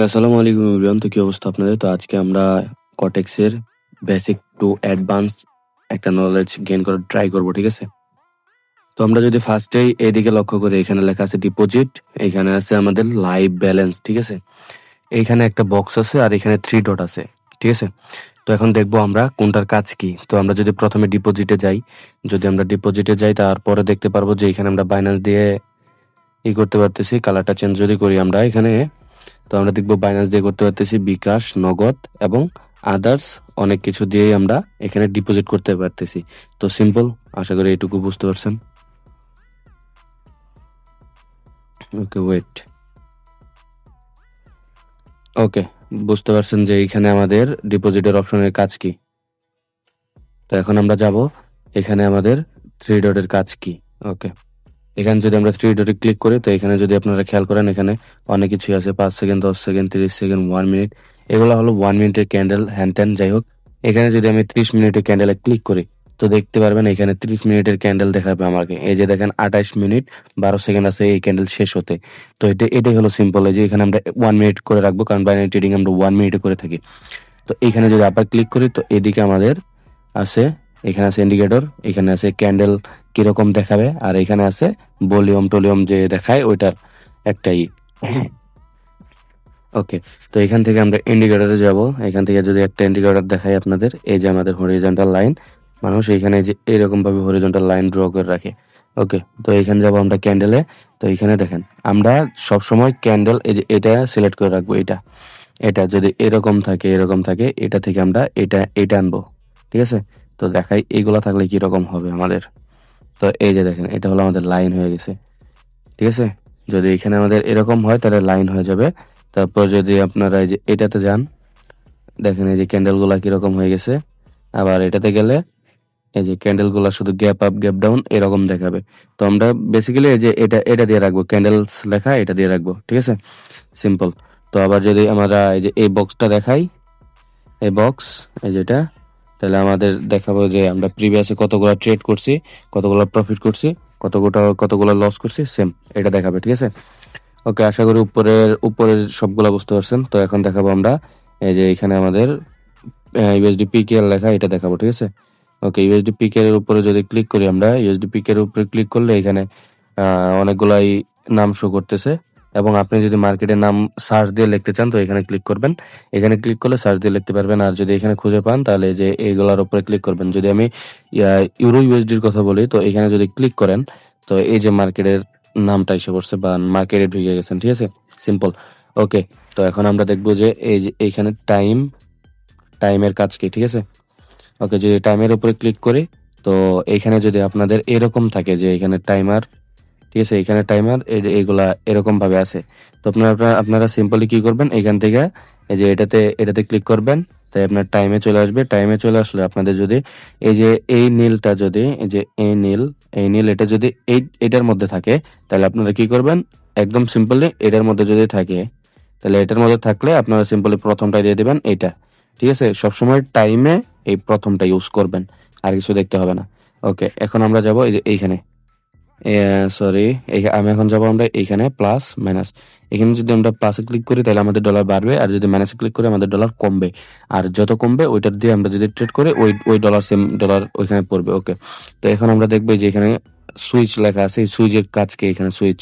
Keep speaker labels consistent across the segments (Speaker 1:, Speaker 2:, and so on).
Speaker 1: আসসালামু আলাইকুম এভরিওয়ান। তো কি অবস্থা আপনাদের? তো আজকে আমরা কটেক্সের বেসিক টু অ্যাডভান্স একটা নলেজ গেইন করার ট্রাই করব, ঠিক আছে? তো আমরা যদি ফার্স্টেই এদিকে লক্ষ্য করি, এখানে লেখা আছে ডিপোজিট, এখানে আছে আমাদের লাইভ ব্যালেন্স, ঠিক আছে? এইখানে একটা বক্স আছে আর এখানে 3 ডট আছে, ঠিক আছে? তো এখন দেখবো আমরা কোনটার কাজ কি। তো আমরা যদি প্রথমে ডিপোজিটে যাই, তারপরে দেখতে পারবো যে এখানে আমরা বাইন্যান্স দিয়ে করতে পারতেছি। কালারটা চেঞ্জ যদি করি আমরা এখানে, তো আমরা দেখবো বাইন্যান্স দিয়ে করতে পারতেছি, বিকাশ, নগদ এবং আদার্স অনেক কিছু দিয়েই আমরা এখানে ডিপোজিট করতে পারতেছি। তো সিম্পল, আশা করি এইটুকু বুঝতে পারছেন। ওকে ওয়েট, ওকে বুঝতে পারছেন যে এখানে আমাদের ডিপোজিটের অপশনের কাজ কি। তো এখন আমরা যাব এখানে আমাদের 3 ডটের কাজ কি। ওকে, এখানে যদি আমরা 3 ডটে ক্লিক করি, তো এখানে যদি আপনারা খেয়াল করেন, এখানে অনেক কিছুই আছে, 5 সেকেন্ড, 10 সেকেন্ড, 30 সেকেন্ড, 1 মিনিট। এগুলো হলো 1 মিনিটের ক্যান্ডেল, হ্যান ত্যান যাই হোক। এখানে যদি আমি 30 মিনিটের ক্যান্ডেলে ক্লিক করি, তো দেখতে পারবেন এখানে 30 মিনিটের ক্যান্ডেল দেখাবে আমাকে। এই যে দেখেন 28 মিনিট 12 সেকেন্ড আছে এই ক্যান্ডেল শেষ হতে। তো এটাই হলো সিম্পল। এই যে এখানে আমরা 1 মিনিট করে রাখবো, কারণ বাইনারি ট্রেডিং আমরা 1 মিনিটে করে থাকি। তো এখানে যদি আবার ক্লিক করি, তো এদিকে আমাদের আছে, এখানে আছে ইন্ডিকেটর, এখানে আছে ক্যান্ডেল কিরকম দেখাবে, আর এখানে আছে ভলিউম টলিউম যে দেখায় ওইটার একটাই। ওকে, তো এখান থেকে আমরা ইন্ডিকেটরে যাব। এখান থেকে যদি একটা ইন্ডিকেটর দেখাই আপনাদের, এই যে আমাদের হরিজন্টাল লাইন, মানুষ এখানে যে এরকম ভাবে হরিজন্টাল লাইন ড্র করে রাখে। ওকে, তো এখানে যাব আমরা ক্যান্ডেলে। তো এখানে দেখেন আমরা সবসময় ক্যান্ডেল, এই যে এটা সিলেক্ট করে রাখবো, এটা যদি এরকম থাকে এটা থেকে আমরা এটা আনবো, ঠিক আছে? তো দেখাই এইগুলা থাকলে কি রকম হবে আমাদের। তো এই যে দেখেন এটা হলো আমাদের লাইন হয়ে গেছে, ঠিক আছে? যদি এখানে আমাদের এরকম হয় তাহলে লাইন হয়ে যাবে। তারপর যদি আপনারা এই যে এটাতে যান, দেখেন এই যে ক্যান্ডেল গুলা কিরকম হয়ে গেছে। আবার এটাতে গেলে এই যে ক্যান্ডেল গুলা শুধু গ্যাপ আপ গ্যাপ ডাউন এরকম দেখাবে। তো আমরা বেসিক্যালি এই যে এটা দিয়ে রাখবো, ক্যান্ডেলস লেখা এটা দিয়ে রাখবো, ঠিক আছে? সিম্পল। তো আবার যদি আমরা এই যে এই বক্সটা দেখাই, এই বক্স, এই যেটা, তাহলে আমাদের দেখাবো যে আমরা প্রিভিয়াসে কতগুলো ট্রেড করছি, কতগুলো প্রফিট করছি, কতগুলো লস করছি, সেম এটা দেখাবে, ঠিক আছে? ওকে, আশা করি উপরের সবগুলা বুঝতে পারছেন। তো এখন দেখাবো আমরা এই যে এখানে আমাদের ইউএসডি পিকেআর লেখা, এটা দেখাবো, ঠিক আছে? ওকে, ইউএসডি পিকেআর এর উপরে যদি ক্লিক করি আমরা, ইউএসডি পিকেআর এর উপরে ক্লিক করলে এখানে অনেকগুলাই নাম শো করতেছে। এবং আপনি যদি মার্কেটের নাম সার্চ দিয়ে লিখতে চান, তো এখানে ক্লিক করবেন। এখানে ক্লিক করলে সার্চ দিয়ে লিখতে পারবেন। আর যদি এখানে খুঁজে পান, তাহলে এই যে এইগুলার উপরে ক্লিক করবেন। যদি আমি ইউরো ইউএসডির কথা বলি, তো এখানে যদি ক্লিক করেন, তো এই যে মার্কেটের নামটা এসে পড়ছে বা মার্কেটে ঢুকে গেছেন, ঠিক আছে? সিম্পল। ওকে, তো এখন আমরা দেখবো যে এই যে এইখানে টাইমের কাজ কি, ঠিক আছে? ওকে, যদি টাইমের উপরে ক্লিক করি, তো এইখানে যদি আপনাদের এরকম থাকে যে এখানে টাইমার, ঠিক আছে, এখানে টাইমার এগুলা এরকম ভাবে আছে। তো আপনারা সিম্পলি কি করবেন, এখান থেকে এই যে এটাতে ক্লিক করবেন, তাই আপনার টাইমে চলে আসবে। টাইমে চলে আসলে আপনাদের যদি এই যে এই নীলটা, যদি এই যে এই নীল এটা যদি এটার মধ্যে থাকে, তাহলে আপনারা কি করবেন, একদম সিম্পলি এটার মধ্যে যদি থাকে, তাহলে এটার মধ্যে থাকলে আপনারা সিম্পলি প্রথমটা দিয়ে দিবেন এইটা, ঠিক আছে? সবসময় টাইমে এই প্রথমটা ইউজ করবেন, আর কিছু দেখতে হবে না। ওকে, এখন আমরা যাব এই যে এইখানে, সরি, আমি এখন যাবো আমরা এইখানে প্লাস মাইনাস। এখানে যদি আমরা প্লাসে ক্লিক করি, তাহলে আমাদের ডলার বাড়বে, আর যদি মাইনাসে ক্লিক করি আমাদের ডলার কমবে। আর যত কমবে ওইটার দিয়ে আমরা যদি ট্রেড করি, ওই ডলার সেম ডলার ওইখানে পড়বে। ওকে, তো এখন আমরা দেখবো যে এখানে সুইচ লেখা আছে, এই সুইচের কাজ কি, এখানে সুইচ,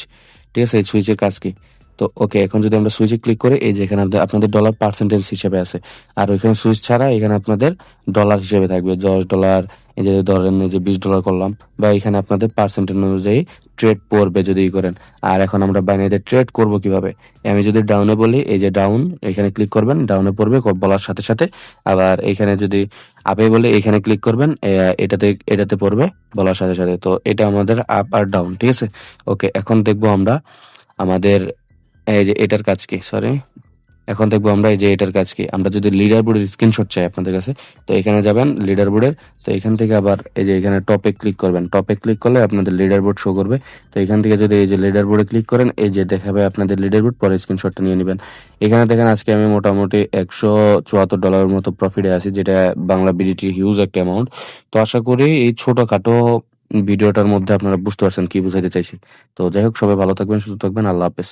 Speaker 1: ঠিক আছে? এই সুইচের কাজ কি? তো ওকে, এখন যদি আমরা সুইচে ক্লিক করি, এই যে এখানে আপনাদের ডলার পার্সেন্টেজ হিসেবে আছে। আর ওইখানে সুইচ ছাড়া এখানে আপনাদের ডলার হিসেবে থাকবে, $10, এই যে ধরেন এই যে $20 করলাম, বা এখানে আপনাদের পার্সেন্টেজ অনুযায়ী ট্রেড পড়বে যদি করেন। আর এখন আমরা বাইনারিতে ট্রেড করব কিভাবে, আমি যদি ডাউনে বলি, এই যে ডাউন, এখানে ক্লিক করবেন, ডাউনে পড়বে বলার সাথে সাথে। আবার এখানে যদি আপে বলে, এখানে ক্লিক করবেন, এটাতে পড়বে বলার সাথে সাথে। তো এটা আমাদের আপ আর ডাউন, ঠিক আছে? ওকে, এখন দেখবো আমরা আমাদের এই যে এটার কাজ কি, সরি, এখন দেখবো আমরা এই যে এটার কাজ কি। আমরা যদি লিডার বোর্ডের স্ক্রিনশট চাই আপনাদের কাছে, তো এখানে যাবেন লিডার বোর্ডের, তো এখান থেকে আবার এই যে এখানে টপে ক্লিক করবেন। টপে ক্লিক করলে আপনাদের লিডার বোর্ড শো করবে। তো এখান থেকে যদি এই যে লিডার বোর্ডে ক্লিক করেন, এই যে দেখাবে আপনাদের লিডার বোর্ড, পরে স্ক্রিনশটটা নিয়ে নেবেন। এখানে দেখেন আজকে আমি মোটামুটি $174 মতো প্রফিটে আছি, যেটা বাংলা বিডিটি হিউজ একটা অ্যামাউন্ট। তো আশা করি এই ছোটখাটো ভিডিওটার মধ্যে আপনারা বুঝতে পারছেন কি বুঝাইতে চাইছি। তো যাই হোক, সবাই ভালো থাকবেন, সুস্থ থাকবেন, আল্লাহ হাফেজ।